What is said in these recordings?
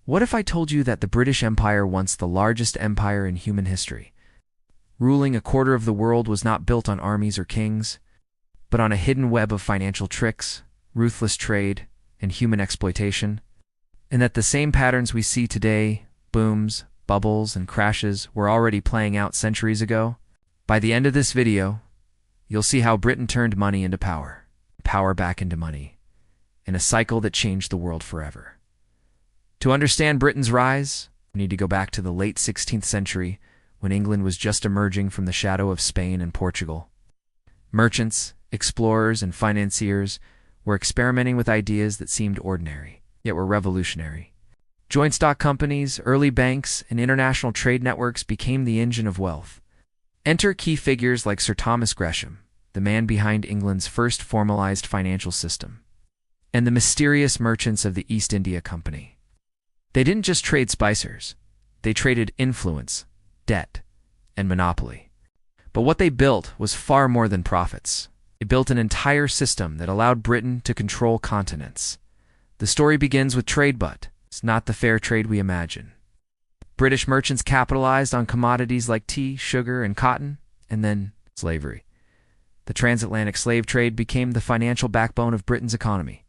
What if I told you that the British Empire, once the largest empire in human history, ruling a quarter of the world, was not built on armies or kings, but on a hidden web of financial tricks, ruthless trade, and human exploitation, and that the same patterns we see today, booms, bubbles, and crashes, were already playing out centuries ago? By the end of this video, you'll see how Britain turned money into power, power back into money, in a cycle that changed the world forever. To understand Britain's rise, we need to go back to the late 16th century, when England was just emerging from the shadow of Spain and Portugal. Merchants, explorers, and financiers were experimenting with ideas that seemed ordinary, yet were revolutionary. Joint stock companies, early banks, and international trade networks became the engine of wealth. Enter key figures like Sir Thomas Gresham, the man behind England's first formalized financial system, and the mysterious merchants of the East India Company. They didn't just trade spicers, they traded influence, debt, and monopoly. But what they built was far more than profits. They built an entire system that allowed Britain to control continents. The story begins with trade, but it's not the fair trade we imagine. British merchants capitalized on commodities like tea, sugar, and cotton, and then slavery. The transatlantic slave trade became the financial backbone of Britain's economy.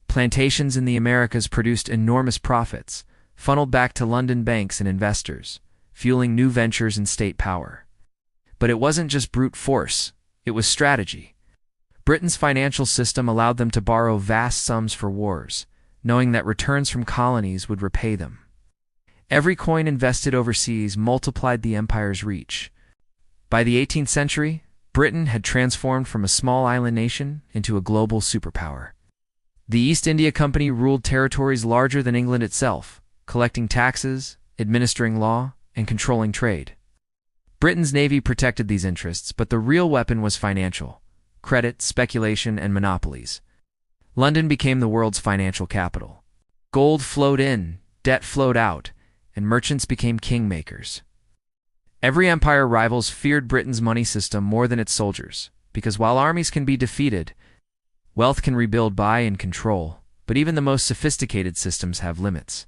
Plantations in the Americas produced enormous profits, funneled back to London banks and investors, fueling new ventures in state power. But it wasn't just brute force, it was strategy. Britain's financial system allowed them to borrow vast sums for wars, knowing that returns from colonies would repay them. Every coin invested overseas multiplied the empire's reach. By the 18th century, Britain had transformed from a small island nation into a global superpower. The East India Company ruled territories larger than England itself, collecting taxes, administering law, and controlling trade. Britain's navy protected these interests, but the real weapon was financial: credit, speculation, and monopolies. London became the world's financial capital. Gold flowed in, debt flowed out, and merchants became kingmakers. Every empire rivals feared Britain's money system more than its soldiers, because while armies can be defeated, wealth can rebuild by and control, but even the most sophisticated systems have limits.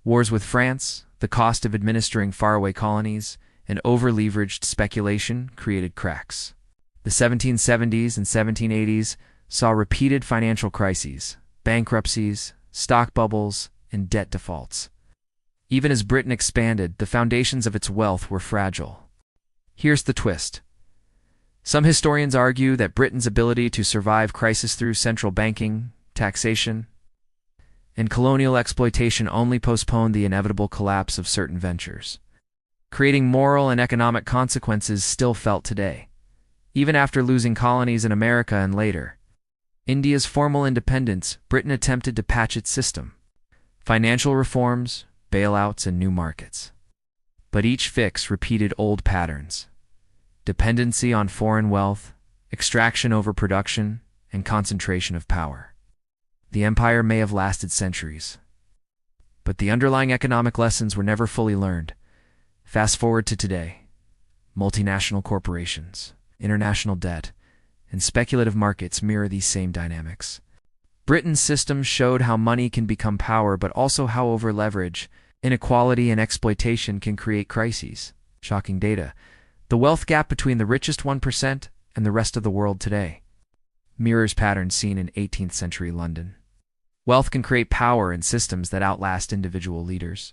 Wars with France, the cost of administering faraway colonies, and over-leveraged speculation created cracks. The 1770s and 1780s saw repeated financial crises, bankruptcies, stock bubbles, and debt defaults. Even as Britain expanded, the foundations of its wealth were fragile. Here's the twist. Some historians argue that Britain's ability to survive crisis through central banking, taxation, and colonial exploitation only postponed the inevitable collapse of certain ventures, creating moral and economic consequences still felt today. Even after losing colonies in America and later India's formal independence, Britain attempted to patch its system. Financial reforms, bailouts, and new markets. But each fix repeated old patterns: dependency on foreign wealth, extraction over production, and concentration of power. The empire may have lasted centuries, but the underlying economic lessons were never fully learned. Fast forward to today. Multinational corporations, international debt, and speculative markets mirror these same dynamics. Britain's system showed how money can become power, but also how over-leverage, inequality, and exploitation can create crises. Shocking data. The wealth gap between the richest 1% and the rest of the world today mirrors patterns seen in 18th century London. Wealth can create power in systems that outlast individual leaders.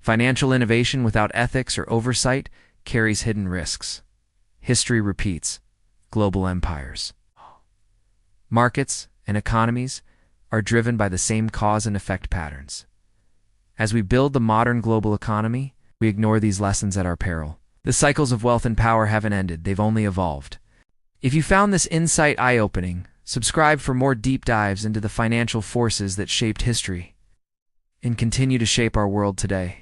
Financial innovation without ethics or oversight carries hidden risks. History repeats. Global empires, markets, and economies are driven by the same cause and effect patterns. As we build the modern global economy, we ignore these lessons at our peril. The cycles of wealth and power haven't ended, they've only evolved. If you found this insight eye-opening, subscribe for more deep dives into the financial forces that shaped history and continue to shape our world today.